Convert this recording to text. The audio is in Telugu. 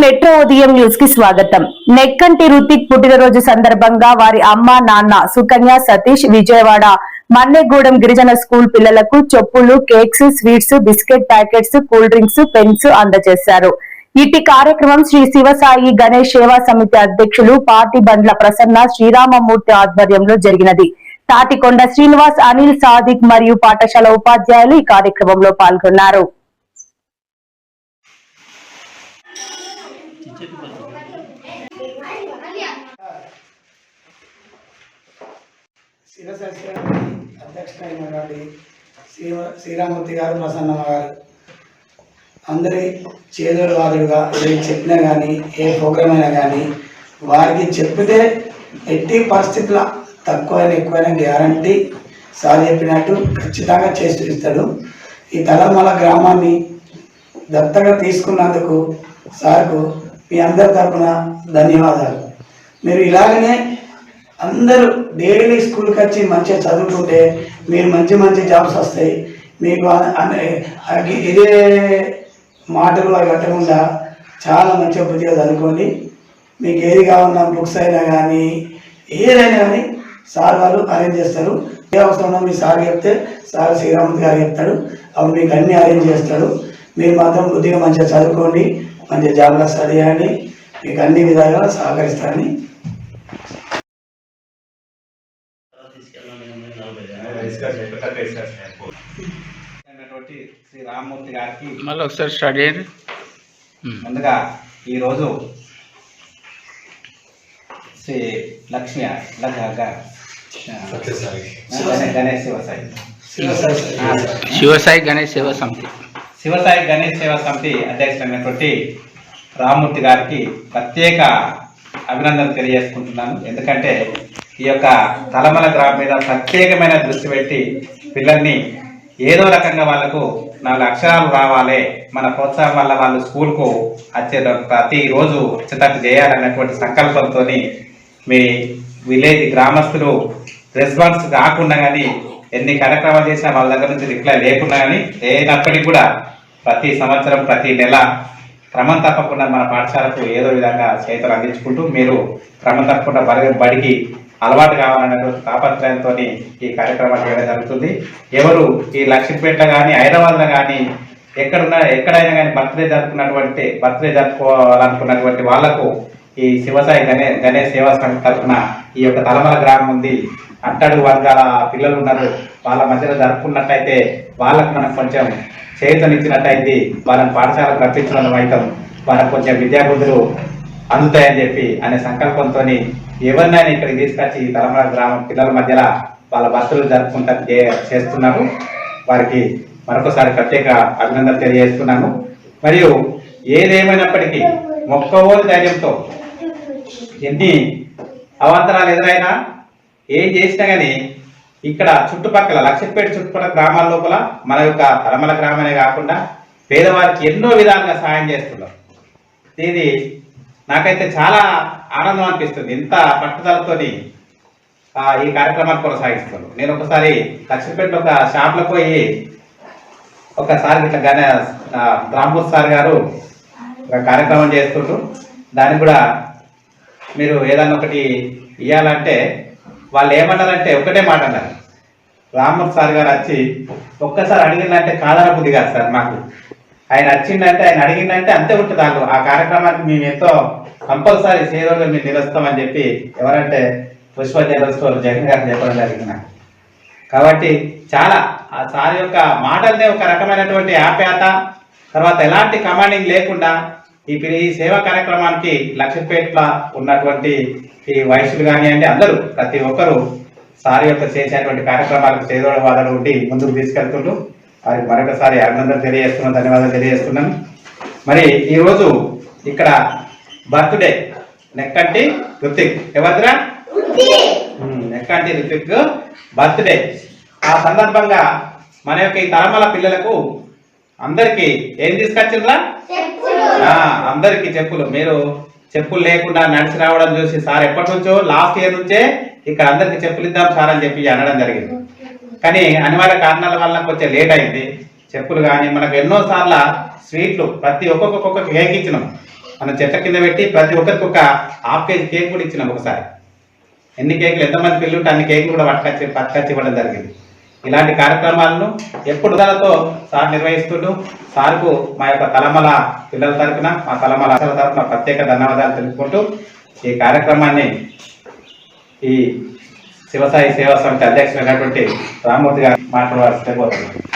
మెట్రో ఉదయం న్యూస్ కి స్వాగతం. నెక్కంటి రుతిక్ పుట్టినరోజు సందర్భంగా వారి అమ్మ నాన్న సుకన్య సతీష్ విజయవాడ మన్నెగూడెం గిరిజన స్కూల్ పిల్లలకు చెప్పులు, cakes, sweets, biscuit packets, cool drinks, pens అందజేశారు. ఇట్టి కార్యక్రమం శ్రీ శివసాయి గణేష్ సేవా సమితి అధ్యక్షులు పాటి బండ్ల ప్రసన్న శ్రీరామమూర్తి ఆధ్వర్యంలో జరిగినది. తాటికొండ శ్రీనివాస్, అనిల్, సాదిక్ మరియు పాఠశాల ఉపాధ్యాయులు ఈ కార్యక్రమంలో పాల్గొన్నారు. అధ్యక్షుడైనటువంటి శ్రీరామూర్తి గారు, ప్రసన్నమ్మ గారు అందరి చేదోడు వాదుడుగా ఏ చెప్పినా కానీ ఏ ప్రోగ్రామ్ అయినా కానీ వారికి చెప్పితే ఎట్టి పరిస్థితుల తక్కువైనా ఎక్కువైనా గ్యారంటీ సార్ చెప్పినట్టు ఖచ్చితంగా చేసి చూపిస్తాడు. ఈ తలమల గ్రామాన్ని దత్తగా తీసుకున్నందుకు సార్కు మీ అందరి తరఫున ధన్యవాదాలు. మీరు ఇలాగనే అందరూ డైలీ స్కూల్కి వచ్చి మంచిగా చదువుకుంటే మీరు మంచి మంచి జాబ్స్ వస్తాయి. మీకు ఇదే మాటలు అవి కట్టకుండా చాలా మంచిగా బుద్ధిగా చదువుకోండి. మీకు ఏది కావాలన్నా బుక్స్ అయినా కానీ ఏదైనా కానీ సార్ వాళ్ళు అరేంజ్ చేస్తారు. ఏ అవసరం మీ సార్ చెప్తే సార్ శ్రీరామూర్తి గారు చెప్తాడు, అవి మీకు అన్నీ అరేంజ్ చేస్తాడు. మీరు మాత్రం బుద్ధిగా మంచిగా చదువుకోండి, మంచిగా జాబ్లో స్టడీ చేయండి, మీకు అన్ని విధాలుగా సహకరిస్తారని శ్రీ రామమూర్తి గారికి మళ్ళీ ఒకసారి స్టార్ట్ చేయండి. ముందుగా ఈరోజు శ్రీ లక్ష్మి గణేష్ శివసాయి గణేష్ సేవా సమితి శివసాయి గణేష్ సేవా సమితి అధ్యక్షుడైనటువంటి రామమూర్తి గారికి ప్రత్యేక అభినందనలు తెలియజేసుకుంటున్నాను. ఎందుకంటే ఈ యొక్క తలమల గ్రామం మీద ప్రత్యేకమైన దృష్టి పెట్టి పిల్లల్ని ఏదో రకంగా వాళ్ళకు 4 అక్షరాలు రావాలి, మన ప్రోత్సాహం వల్ల వాళ్ళు స్కూల్కు వచ్చే ప్రతిరోజు వచ్చేటట్టు చేయాలన్నటువంటి సంకల్పంతో మీ విలేజ్ గ్రామస్తులు రెస్పాన్స్ కాకుండా కానీ ఎన్ని కార్యక్రమాలు చేసినా వాళ్ళ దగ్గర నుంచి రిప్లై లేకుండా కానీ లేనప్పటికీ కూడా ప్రతి సంవత్సరం ప్రతి నెల క్రమం తప్పకుండా మన పాఠశాలకు ఏదో విధంగా చేతులు అందించుకుంటూ మీరు క్రమం తప్పకుండా బడికి అలవాటు కావాలన్నటువంటి తాపత్రయంతో ఈ కార్యక్రమాలు చేయడం జరుగుతుంది. ఎవరు ఈ లక్ష్మీపేటలో కానీ హైదరాబాద్లో కానీ ఎక్కడైనా కానీ బర్త్డే జరుపుకోవాలనుకున్నటువంటి వాళ్లకు ఈ శివసాయి గణేష్ సేవా సమితి తరఫున ఈ యొక్క తలమల గ్రామం ఉంది, అట్టడుగు వర్గాల పిల్లలు ఉన్నారు, వాళ్ళ మధ్యలో జరుపుకున్నట్టయితే వాళ్ళకు మనం కొంచెం చేతనిచ్చినట్టయితే వాళ్ళని పాఠశాలకు రప్పించడం అయితే వాళ్ళకు కొంచెం విద్యాబుద్ధులు అందుతాయని చెప్పి అనే సంకల్పంతో ఎవరినైనా ఇక్కడికి తీసుకొచ్చి ఈ తలమల గ్రామం పిల్లల మధ్యలో వాళ్ళ బర్త్డేలు జరుపుకుంటా చేస్తున్నారు. వారికి మరొకసారి ప్రత్యేక అభినందనలు తెలియజేస్తున్నాను. మరియు ఏదేమైనప్పటికీ మొక్కవోని ధైర్యంతో ఎన్ని అవాంతరాలు ఎదురైనా ఏం చేసినా కానీ ఇక్కడ చుట్టుపక్కల లక్ష్మీపేట చుట్టుపక్కల గ్రామాల లోపల మన యొక్క తలమల గ్రామమే కాకుండా పేదవారికి ఎన్నో విధాలుగా సాయం చేస్తున్నారు. ఇది నాకైతే చాలా ఆనందం అనిపిస్తుంది. ఇంత పట్టుదలతోని ఈ కార్యక్రమాన్ని కొనసాగిస్తున్నాను. నేను ఒకసారి లక్ష్మీపేటలో ఒక షాప్లో పోయి ఒకసారి ఇట్లా రామ్మూర్తి సార్ గారు ఒక కార్యక్రమం చేస్తుంటారు, దానికి కూడా మీరు ఏదన్నా ఒకటి ఇవ్వాలంటే వాళ్ళు ఏమన్నారంటే ఒకటే మాట అన్నారు, రామ్మూర్తి సార్ గారు వచ్చి ఒక్కసారి అడిగిందంటే కాదన బుద్ధి కాదు సార్ మాకు, ఆయన వచ్చిందంటే ఆయన అడిగిందంటే అంతే ఉంటుంది. ఆ కార్యక్రమానికి మేము ఎంతో కంపల్సరీ సేవలు మేము నిలుస్తామని చెప్పి ఎవరంటే పుష్ప జనరల్ స్టోర్ జగన్ గారు చెప్పడం జరిగింది. కాబట్టి చాలా ఆ సార్ యొక్క మాటలనే ఒక రకమైనటువంటి ఆప్యాయత, తర్వాత ఎలాంటి కమాండింగ్ లేకుండా ఈ సేవా కార్యక్రమానికి లక్ష్మీపేటలో ఉన్నటువంటి ఈ వయసులు కానివ్వండి అందరూ ప్రతి ఒక్కరూ సార్ యొక్క చేసేటువంటి కార్యక్రమాలకు చేదోడ వాదన ఉండి ముందుకు తీసుకెళ్తుంటూ వారికి మరొకసారి అభినందనలు తెలియజేస్తున్నాను, ధన్యవాదాలు తెలియజేస్తున్నాను. మరి ఈరోజు ఇక్కడ బర్త్డే నెక్కంటి రుతిక్, ఎవరిదిరా నెక్కంటి రుతిక్ బర్త్డే. ఆ సందర్భంగా మన యొక్క ఈ తలమల పిల్లలకు అందరికి ఏం తీసుకొచ్చిండ్రా? అందరికి చెప్పులు. మీరు చెప్పులు లేకుండా నడిచి రావడం చూసి సార్ ఎప్పటి నుంచో లాస్ట్ ఇయర్ నుంచే ఇక్కడ అందరికి చెప్పులు ఇద్దాం సార్ అని చెప్పి అనడం జరిగింది. కానీ అనివార్య కారణాల వల్ల కొంచెం లేట్ అయింది. చెప్పులు కానీ మనకు ఎన్నోసార్లు స్వీట్లు ప్రతి ఒక్కొక్క కేక్ ఇచ్చినాం. మనం చెట్ల కింద పెట్టి ప్రతి ఒక్కరికి ఒక హాఫ్ కేజీ కేక్ కూడా ఇచ్చినాం. ఒకసారి ఎన్ని కేకులు ఎంతమంది పిల్లలు ఉంటే అన్ని కేకులు కూడా పట్టుకొచ్చి ఇవ్వడం జరిగింది. ఇలాంటి కార్యక్రమాలను ఎప్పుడు దాలతో సార్ నిర్వహిస్తుంటూ సార్కు మా యొక్క తలమల పిల్లల తరఫున మా తలమల తరఫున ప్రత్యేక ధన్యవాదాలు తెలుపుకుంటూ ఈ కార్యక్రమాన్ని ఈ శివసాయి సేవా సమితి అధ్యక్షులైనటువంటి రామ్మూర్తి గారు మాట్లాడాల్సి కోరుతున్నాను.